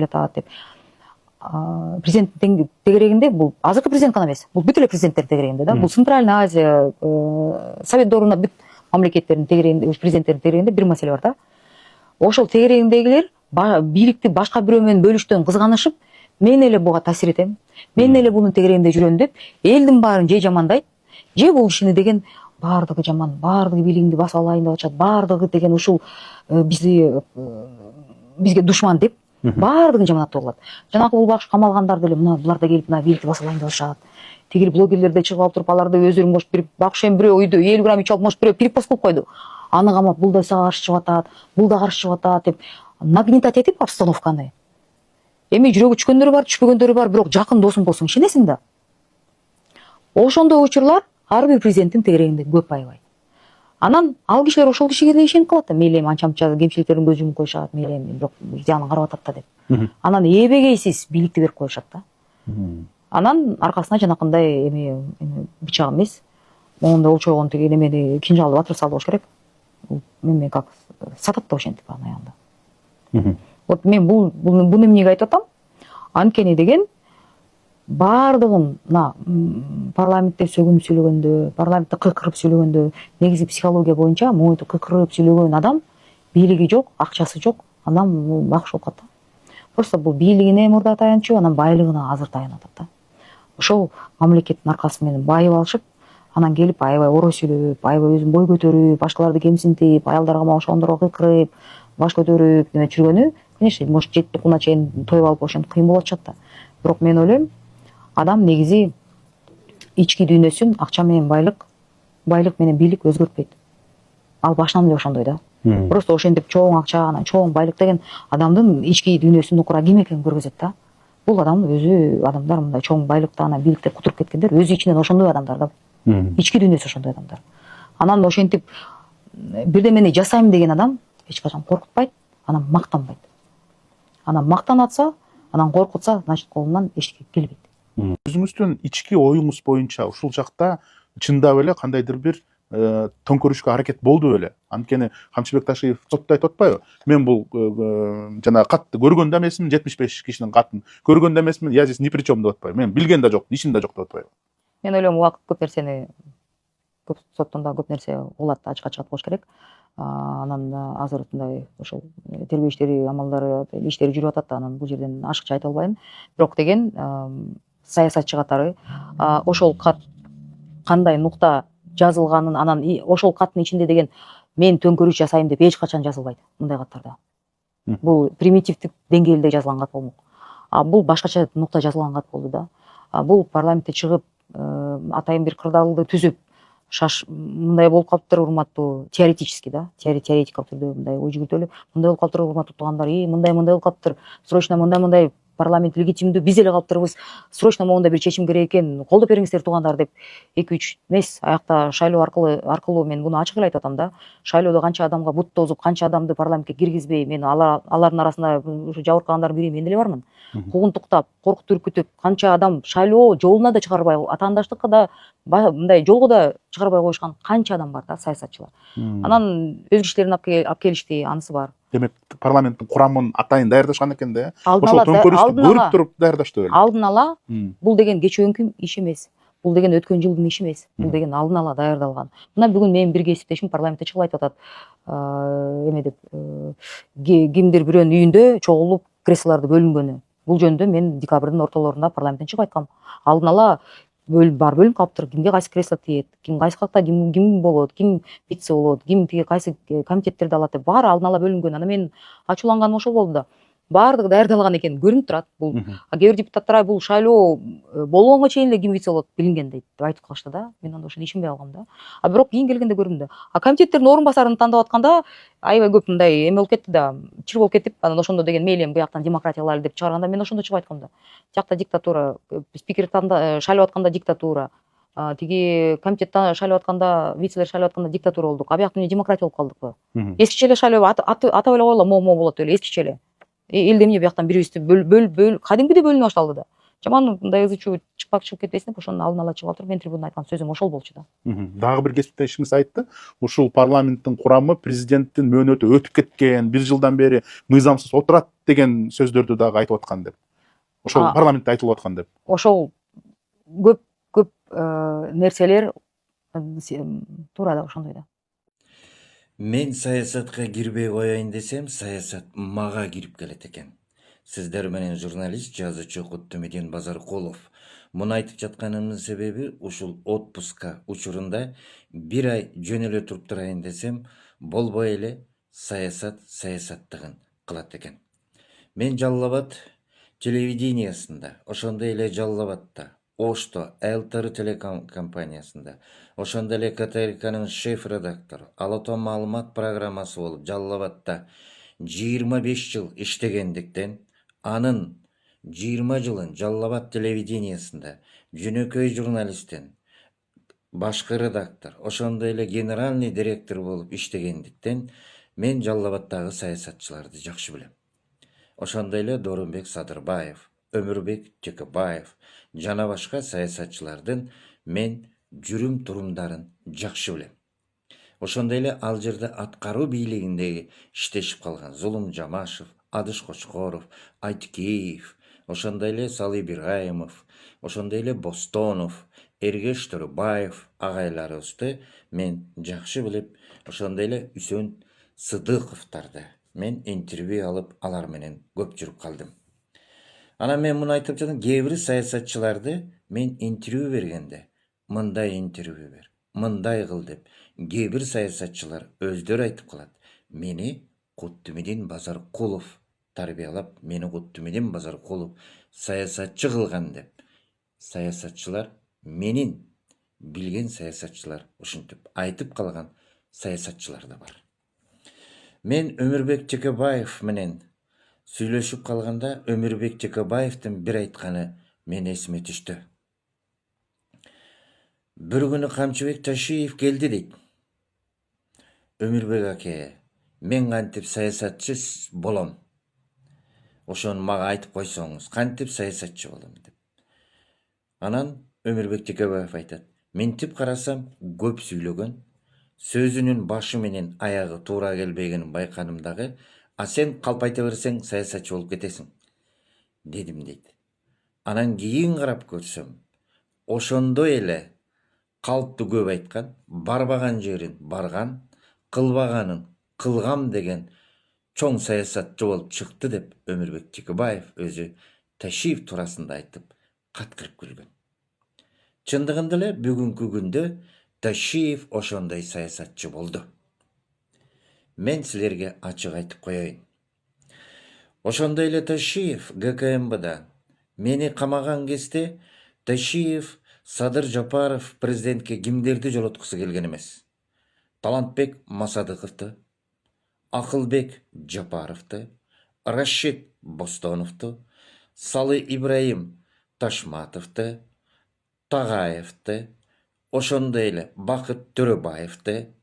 атат деп. Президенттің тегерегінде бұл азыркы президент гана эмес, бұл бүт эле президенттер тегерегинде да. Бұл Центральная Азия, Совет дооруна бүт мамлекеттердин тегерегинде, президенттердин тегерегинде бир маселе бар да. Ошол тегерегиндегилер бийликти башка бирөө менен бөлүштөн кызганышып, мен эле буга таасир этем, мен эле бунун тегерегинде жүрөм деп, элдин баарын же жамандайт, же бул кишини деген баардыгы жаман, баардыгы бийлигимди басып алайын деп атышат, баардыгы деген ушул бизге душман деп баардыгын жаманаттап калат. Жанагы бул багыш камалгандар деле мына булар да келип мына бийликти басып алайын деп атышат. Тигил блогерлер да чыгып алып туруп аларды өздөрүн кош бирип багыш эми бирөө үйдө 50 грамм ич алып мош бирөө перепост кылып койду. Аны камап бул да сага каршы чыгып атат, бул да каршы чыгып атат деп нагнетать этип обстановканы. Эми жүрөгү түшкөндөрү бар, түшпөгөндөрү бар, бирок жакын досуң болсуң ишенесиң да. Ошондой учурлар ар бир президенттин тегерегинде көп аябай. Анан ал кишилер ошол кишиге да ишенип калат да, мейли эми анча-мынча кемчиликтерин көз жумуп коюшат, мейли эми бирок зыянын карап атат да деп. Анан эбегейсиз бийликти берип коюшат да. Анан аркасына жанакындай эми бычак эмес, моундай олчойгон тиги немени кинжалды батырып салып болуш керек. Мен как сатат да ошентип анын аягында. Вот мен буну эмнеге айтып атам? Анткени деген баардыгын мына парламентте сөгүнүп сүйлөгөндө, парламентте кыйкырып сүйлөгөндө, негизи психология боюнча моунтип кыйкырып сүйлөгөн адам бийлиги жок, акчасы жок, анан бакшы болуп калат да. Просто бул бийлигине мурда таянчу, анан байлыгына азыр таянып атат да. Ошол мамлекеттин аркасы менен байып алышып, анан келип аябай орой сүйлөп, аябай өзүн бой көтөрүп, башкаларды кемсинтип, аялдарга ошондорго кыйкырып, баш көтөрүп неме жүргөнү, конечно, может жетти куна чейин тоюп алып ошентип кыйын болуп атышат да. Бирок мен ойлойм, адам негизи ички дүйнөсүн акча менен байлык менен бийлик өзгөртпөйт. Ал башынан эле ошондой да. Просто ошентип чоң акча, анан чоң байлык деген адамдын ички дүйнөсүн укура ким экенин көргөзөт да. Бул адам өзү адамдар мындай чоң байлыкта анан бийликте кутуруп кеткендер өзү ичинен ошондой адамдар да. Ички дүйнөсү ошондой адамдар. Анан ошентип бирдемени жасайм деген адам эч качан коркутпайт, анан мактанбайт. Анан мактанатса, анан коркутса, значит колунан эчтеке келбейт. Өзүңүздүн ички оюңуз боюнча ушул жакта чындап эле кандайдыр бир төңкөрүшкө аракет болду беле? Анткени Камчыбек Ташиев соттойт атпайбы? Мен бул жана катты көргөн да эмесмин, 75 кишинин катын көргөн да эмесмин, я здесь ни при чем деп атпайбы? Мен билген да жок, ишим да жок деп атпайбы? Мен ойлойм, убакыт көп нерсени, көп соттон да көп нерсе болот, ачыкка чыгат болуш керек. Анан азыр мындай ошол тергөө иштери, амалдары, иштери жүрүп атат да, анан бул жерден ашыкча айта албайм. Бирок деген саясатчы катары ошол кат кандай нукта жазылганын, анан ошол каттын ичинде деген мен төңкөрүш жасайм деп эч качан жазылбайт мындай каттарда. Бул примитивдик деңгээлде жазылган кат болмок. Бул башкача нукта жазылган кат болду да. Бул парламентте чыгып атайын бир кырдаалды түзүп мындай болуп калыптыр, урматтуу, теоретически да, теоретикалык түрдө мындай ой жүгүртөлүп, мындай болуп калыптыр, урматтуу туугандар, мындай болуп калыптыр, срочно мындай парламент легитимдүү, биз эле калыптырбыз, срочно моундай бир чечим керек экен, колдоп бериңиздер туугандар деп 2-3 эмес, аякта шайлоо аркылуу мен буну ачык эле айтып атам да. Шайлоодо канча адамга бут тозуп, канча адамды парламентке киргизбей, мен алардын арасында ушу жабыркагандардын бири мен эле бармын. Куугунтуктап, коркутуп үркүтүп, канча адам шайлоо жолуна да чыгарбай, атаандаштыкка да мындай жолго да чыгарбай коюшкан канча адам бар да, саясатчылар. Анан өз кишилерин алып келишти, анысы бар. Демек парламенттин курамын атайын даярдашкан экен да. Ошол төңкөрүштү көрүп туруп даярдашты беле? Алдын ала бул деген кечөөкү иш эмес. Бул деген өткөн жылдын иши эмес. Бул деген алдын ала даярдалган. Мына бүгүн менин бир кесиптешим парламентте чыгып айтып атат. Эме деп кимдир бирөөнүн үйүндө чогулуп креслолорду бөлүнгөнү. Бул жөнүндө мен декабрдын ортолорунда парламенттен чыгып айткам. Алдын ала бөлүнүп калыптыр, кимге кайсы кресло тиет, ким кайсы катта ким болот, ким вице болот, ким тиги кайсы комитеттерди алат деп баары алдын ала бөлүнгөн. Анан мен ачууланганым ошол болду да. Баардыгы даярдалган экен, көрүнүп турат. Бул кээ бир депутаттар бул шайлоо болгонго чейин эле ким вице болот билинген дейт деп айтып калышты да. Мен анда ошону ишенбей калгам да. Бирок кийин келгенде көрдүм да. Комитеттердин орун басарын тандап атканда аябай көп мындай эме болуп кетти да, чыр болуп кетип, анан ошондо деген мейли эми бияктан демократия алайлы деп чыгарганда мен ошондо чыгып айткам да. Тиякта диктатура, спикер шайлап атканда диктатура, тиги комитеттен шайлап атканда, вицелер шайлап атканда диктатура болдук. Биякта эмне демократия болуп калдыкпы? Эскиче эле шайлоо атап эле койгула, мо болот эле эскиче эле. Элде эмне бияктан бирибизди кадимгидей бөлүнүп башталды да. жаман мындай ызы чуу чыгып кетпесин деп ошонун алдын ала чыгып отуруп мен трибунада айткан сөзүм ошол болчу да. Дагы бир кесиптешиңиз айтты. Ушул парламенттин курамы президенттин мөөнөтү өтүп кеткен, 1 жылдан бери мыйзамсыз отурат деген сөздөрдү дагы айтып аткан деп. Ошол парламентте айтылып аткан деп. Ошол көп нерселер туура да ошондой да. Мен саясатка кирбей коеюн десем, саясат мага кирип келет экен. Сиздер менен журналист, жазуучу Куттумидин Базаркулов. Муну айтып жатканымдын себеби ушул отпуска учурунда 1 ай жөн эле туруп турайын десем, болбой эле саясат саясаттыгын кылат экен. Мен Жалал Абад телевидениясында, ошондой эле Жалал Абадта, Ошто, Элтар телекомпаниясында, ошондой эле КТРКнын шеф-редактору, Ала Тоо маалымат программасы болуп Жалал Абадта 25 жыл иштегендиктен, анын 20 жылын Жалал Абад телевидениясында жөнөкөй журналисттен, башкы редактор, ошондой эле генеральный директор болуп иштегендиктен, мен Жалал Абадтагы саясатчыларды жакшы билем. Ошондой эле Дорунбек Садырбаев, Өмүрбек Текебаев жана башка саясатчылардын мен жүрүм турумдарын жакшы билем. Ошондой эле ал жерде аткаруу бийлигиндеги иштешип калган Зулум Жамашев, Адыш Кочкоров, Айтикеев, ошондой эле Салы Бирайымов, ошондой эле Бостонов, Эргеш Төрөбаев агайларыбызды мен жакшы билип, ошондой эле Үсөн Сыдыковдарды мен интервью алып, алар менен көп жүрүп калдым. Анан мен муну айтып жатам, кээ бир саясатчыларды мен интервью бергенде, мындай интервью бер, мындай кыл деп, кээ бир саясатчылар өздөрү айтып калат. Мени Куттумидин Базаркулов тарбиялап, мени Куттумидин Базаркулов саясатчы кылган деп. Саясатчылар менин билген саясатчылар ушинтип айтып калган саясатчылар да бар. Мен Өмүрбек Текебаев менен сүйлөшүп калганда, Өмүрбек Текебаевдин бир айтканы мен эсиме түштү. Бир күнү Камчыбек Ташиев келди дейт. Өмүрбек аке, мен кантип саясатчы болом? Ошону мага айтып койсоңуз, кантип саясатчы болом деп. Анан Өмүрбек Текебаев айтат, ментип карасам көп сүйлөгөн, сөзүнүн башы менен аягы туура келбегенин байкадым дагы, а сен калпайта берсең саясатчы болуп кетесиң, дедим дейт. Анан кийин карап көрсөм, ошондой эле калпты көп айткан, барбаган жерин барган, кылбаганын кылгам деген чоң саясатчы болуп чыкты деп Өмүрбек Текебаев өзү Ташиев туурасында айтып, каткырып күлгөн. Чындыгында эле бүгүнкү күндө Ташиев ошондой саясатчы болду. Мен силерге ачык айтып коеюн. Ошондой эле Ташиев ГКМБда мени камаган кезде Ташиев Садыр Жапаров президентке кимдерди жолоткусу келген эмес. Талантбек Масадыковду, Акылбек Жапаровду, Рашид Бостоновду, Салы Ибраим Ташматовду, Тагаевду, ошондой эле Бакыт Төрөбаевду,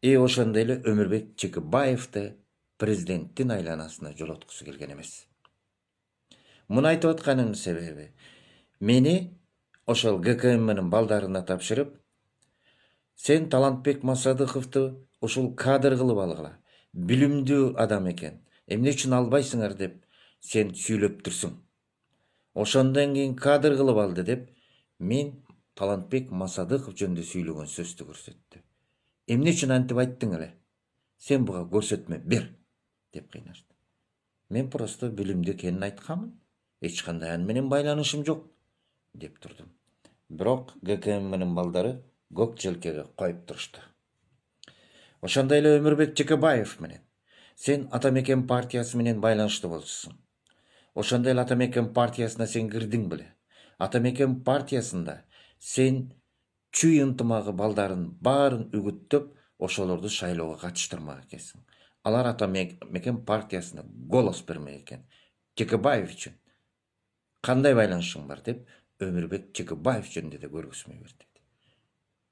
ошондой эле Өмүрбек Текебаевду президенттин айланасына жолоткусу келген эмес. Муну айтып атканымдын себеби, мени ошол ГКМнын балдарына тапшырып, сен Талантбек Масадыковду ушул кадр кылып алгыла, билимдүү адам экен, эмне үчүн албайсыңар деп сен сүйлөп турсуң. Ошондон кийин кадр кылып алды деп, мен Талантбек Масадыков жөнүндө сүйлөгөн сөздү көрсөттү. Эмне үчүн антип айттың эле? Сен буга көрсөтмө бер деп кыйнашты. Мен просто билимдүү экенин айтканмын. Эч кандай аны менен байланышым жок деп турдум. Бирок ГКМнын балдары көк желкеге коюп турушту. Ошондой эле Өмүрбек Текебаев менен сен Атамекен партиясы менен байланыштуу болчусуң. Ошондой эле Атамекен партиясына сен кирдиң беле? Атамекен партиясында сен чүй ынтымагы балдарын баарын үгүттөп, ошолорду шайлоого катыштырмак экенсиң. Алар Атамекен партиясына голос бермек экен. Текебаев үчүн кандай байланышың бар деп Өмүрбек Текебаев жөнүндө да көргөзмө берди.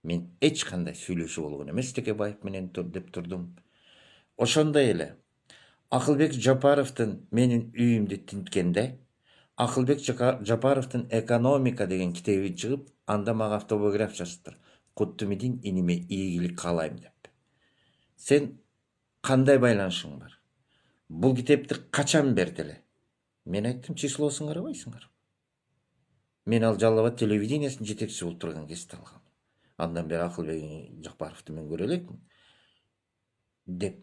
Мен эч кандай сүйлөшүү болгон эмес Текебаев менен деп турдум. Ошондой эле Акылбек Жапаровдун менин үйүмдү тинткенде, Акылбек Жапаровдун «Экономика» деген китеби чыгып, анда мага автобиография жазыптыр. Куттумидин иниме ийгилик каалайм деп. Сен кандай байланышың бар? Бул китепти качан берди эле? Мен айттым, числосун карабайсыңар. Мен ал Жалал Абад телевидениясынын жетекчиси болуп турган кезде алгам. Андан бери Акылбек Жапаровду мен көрө элекмин деп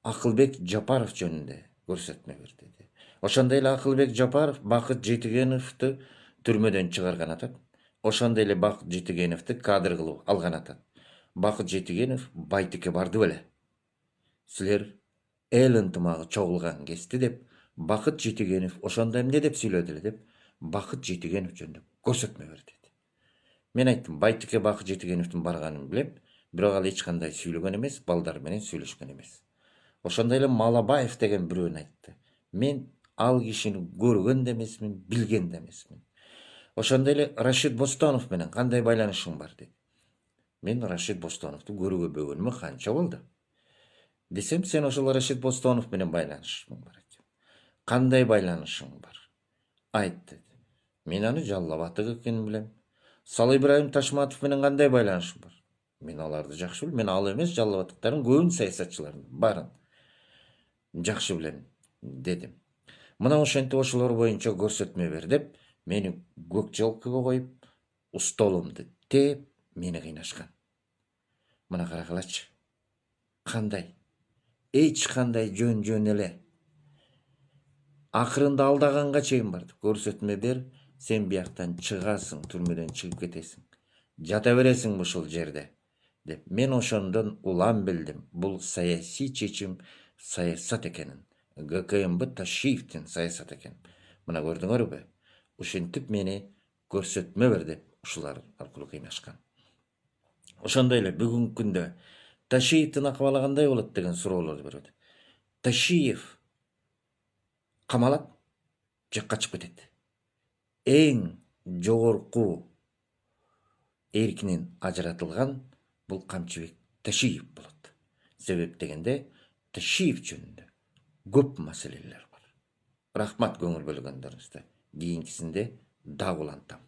Акылбек Жапаров жөнүндө көрсөтмө берди. Ошондой эле Акылбек Жапаров Бакыт Жетигеновду түрмөдөн чыгарган атат. Ошондой эле Бакыт Жетигеновду кадр кылып алган атат. Бакыт Жетигенов Байтикке барды беле. Силер эл ынтымагы чогулган кезде деп Бакыт Жетигенов ошондо эмне деп сүйлөдү эле деп Бакыт Жетигенов жөнүндө көрсөтмө берди. Мен айттым, Байтикке Бакыт Жетигеновдун барганын билем, бирок ал эч кандай сүйлөгөн эмес, балдар менен сүйлөшкөн эмес. Ошондой эле Малабаев деген бирөөнү айтты. Мен ал кишини көргөн да эмесмин, билген да эмесмин. Ошондой эле Рашид Бостонов менен кандай байланышың бар деди. Мен Рашид Бостоновду көрүүгө бөгөнүмө канча болду? Десем, сен ошол Рашид Бостонов менен байланышың бар экен. Кандай байланышың бар? Айт деди. Мен аны Жалал Абадтык экенин билем. Салы Ибраим Ташматов менен кандай байланышың бар? Мен аларды жакшы билем. Мен ал эмес, Жалал Абадтыктардын көбүн саясатчыларын барын жакшы билем дедим. Мына ошентип ошолор боюнча көрсөтмө бер деп, мени көк жалкыга коюп, столумду тээп, мени кыйнашкан. Мына карагылачы. Кандай? Эч кандай жөн эле. Акырында алдаганга чейин барды. Көрсөтмө бер, сен бияктан чыгасың, түрмөдөн чыгып кетесиң. Жата бересиң ушул жерде деп. Мен ошондон улам билдим. Бул саясий чечим, саясат экенин. ГКМБ Ташиевдин саясат экен. Мына көрдүңөрбү? Ушинтип мени көрсөтмө бер деп ушулар аркылуу кыйнашкан. Ошондой эле бүгүнкү күндө Ташиевдин акыбалы кандай болот деген суроолорду берет. Ташиев камалат, же качып кетет. Эң жогорку эркинен ажыратылган бул Камчыбек Ташиев болот. Себеп дегенде Ташиев жөнүндө көп маселелер бар. Рахмат көңүл бөлгөндөрүңүзгө. Кийинкисинде дагы улантам.